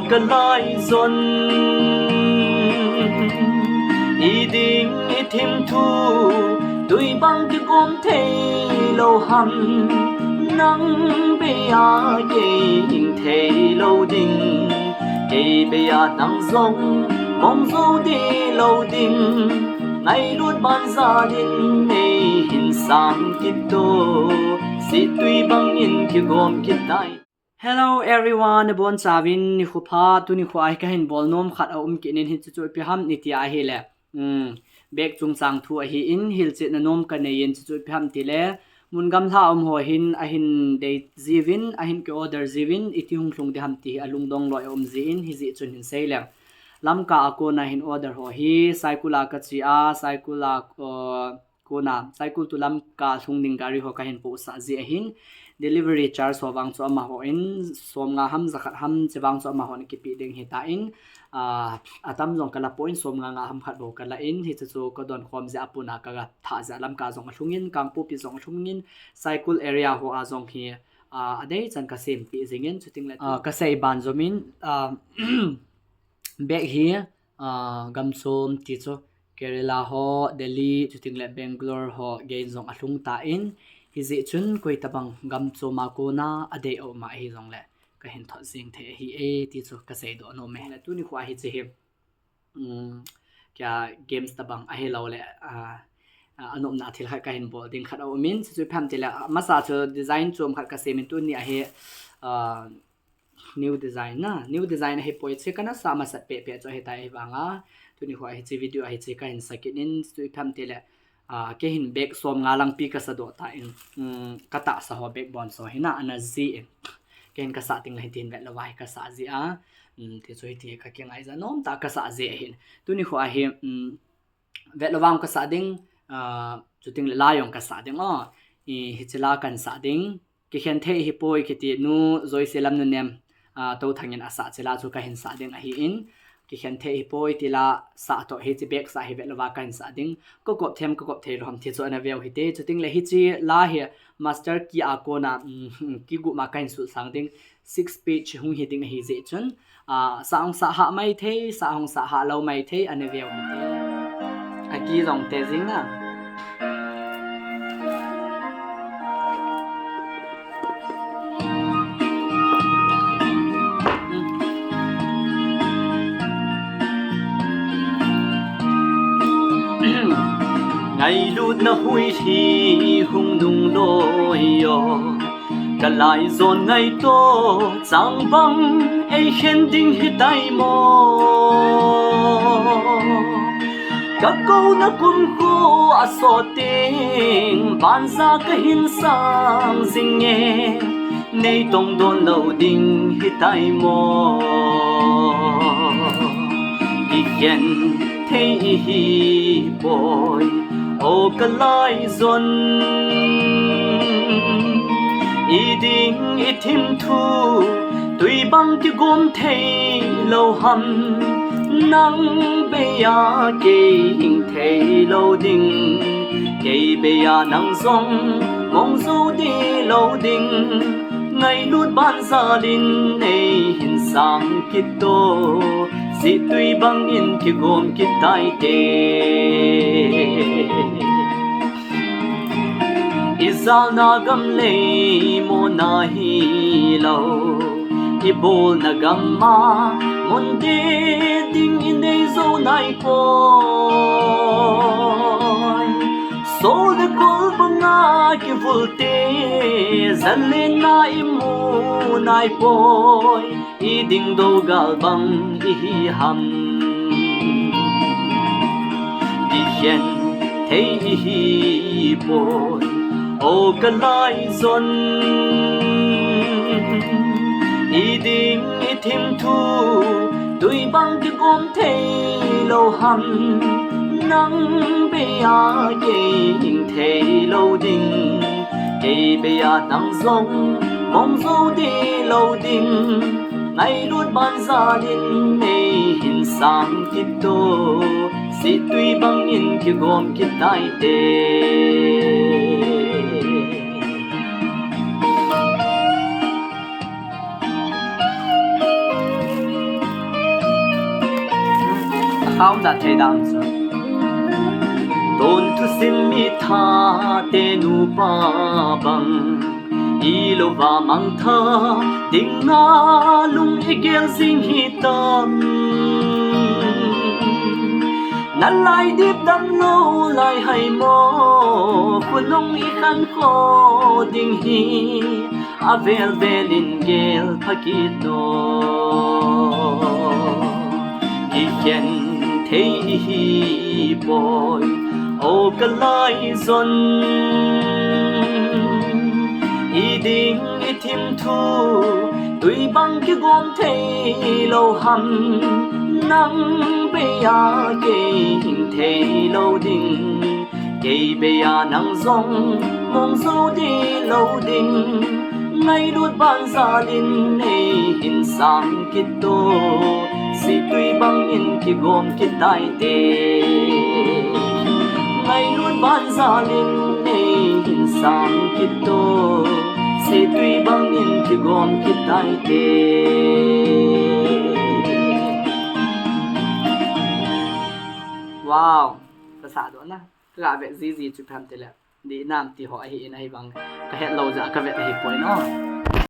cái lai dồn ý định ý thêm thu tôi bằng cái gom thế lâu hầm nắng bây giờ hình thế lâu đình bây giờ nắng rong mong dâu đi lâu đình ngày luôn ban gia đình này hình sáng kịp tô si tuy bằng in cái gom cái tay. Hello everyone, bon chavin ni khupa tu ni khwai ka hin bol nom khat kinin hin chu pi ham ni ti a hi le bek chung chang thu a hi in hil che na nom ka nei in chu pi ham ti le mun gam tha ho hin a hin de zivin a hin ke order zivin iti hung thlung de ham ti alung dong loi ji in hi ji chun hin sei le lam ka ako na hin order ho hi cycle ka chi a cycle ko na cycle tu lam ka thung ning gari ho ka hin po sa ji a hin delivery charge so wang so ma ho in som nga ham zakhat ham chewang so ma ho ki pi ding hi ta in atam jong kala point som nga ham khat bo kala in hi chu ko don khom ja apuna ka tha ja lam ka jong thungin kang pu pi jong thungin cycle area ho a jong hi adei chan ka sem pi jingin chuting la ka sei ban zomin back here gamsom ti chu Kerala ho Delhi chuting la Bangalore ho gain jong ahlung ta in hi ji chun koi tabang gam cho ma ko na ade o ma hi jong le ka hin tho jing the hi e ti chu ka sei do no me la tu ni khwa hi che hi kya games tabang a he lo le anom na thil kha ka hin bol ding khat o min chu pham te la masa chu design chom khat ka se min tu ni a he new design he poi che kana sama sat pe cho he tai wanga tu ni khwa hi che video a hi che ka hin sakin in chu pham te la ke hin bek som nga lang pi ka sa do ta in kata sa ho bek bon so hina ana zi ken ka sa ting lai tin vet lawai ka sa zi a ti choi ti ka keng ai za nom ta ka sa zi hin tu ni kho a hi vet lawang ka sa ding chu ting la yong ka sa ding hi chila kan sa ding ki khen the hi poi ki ti nu zoi selam nu nem to thangin asa chila chu ka hin sa ding a hi in ki khen the hi poi tila sa to he chi bek sa hi vet lawa kan sa ding ko them the rom thi chu ana veu hi te chuting le hi chi la he master ki a ko na ki gu ma kan su sang ding 6 page hung hi ding hi je chun sa ong sa ha mai the sa ong sa ha lo mai the ana veu hi te a ki rong te jing na ngày lút na hui thi hung dung lôi yo cả lại dồn ngày to chẳng băng ai khen đinh hi tay mò các câu na cùng khô so tiếng ban ra cái hin sang ding nghe nay tông đôn lâu đinh hi tay mò đi khen thấy hi boy ô cái lai dồn ý định ý thêm thu tuy bằng cái gom thấy lâu hầm nắng bây giờ cái hình thấy lâu đình cái bây giờ nắng rong mong dâu đi lâu đình ngày luôn ban gia đình này hình sáng kịp tô si tuy bằng in cái gom cái tay tê izal na gam le mo na hi lo ibol na gam ma mon de ding in dei zo nai po so de kol banga ki volte zalin na imu nai po i ding do gal bang i ham di chen thấy hi boy ô cái lai dồn ý định ý thêm thu tuy bằng cái gom thế lâu hầm nắng bây giờ cái hình thế lâu đình cái bây giờ nắng rong mong dâu đi lâu đình ngày luôn ban gia đình này hình sáng kịp tô si tuy bằng in cái gom cái tay tê khao za thei dam so ton thu sim mi tha te nu pa bang ilo va mang tha ding na lung igel sing hi tam nan lai dip dam lo lai hai mo punong i khan kho ding hi avel velin gel phakit no i ken thei hi boy o kalai zon i ding i thim thu tui bang ki gom thei lo ham nang be ya ke hing thei lo ding ke be ya nang zong mong zo di lo ding ngay đuốt ban gia đình này hình sang kít tô si tùy băng in ki gom ki tai te ngay đuốt ban gia đình này hình sang kít tô si tùy băng in ki gom ki tai te wow ภาษาตัวนะกระเวทซีจุดพันเตละดีน้ำตีหอยเห็นให้บังกระเฮ็ดเราจะกระเวทให้ป่วยเนาะ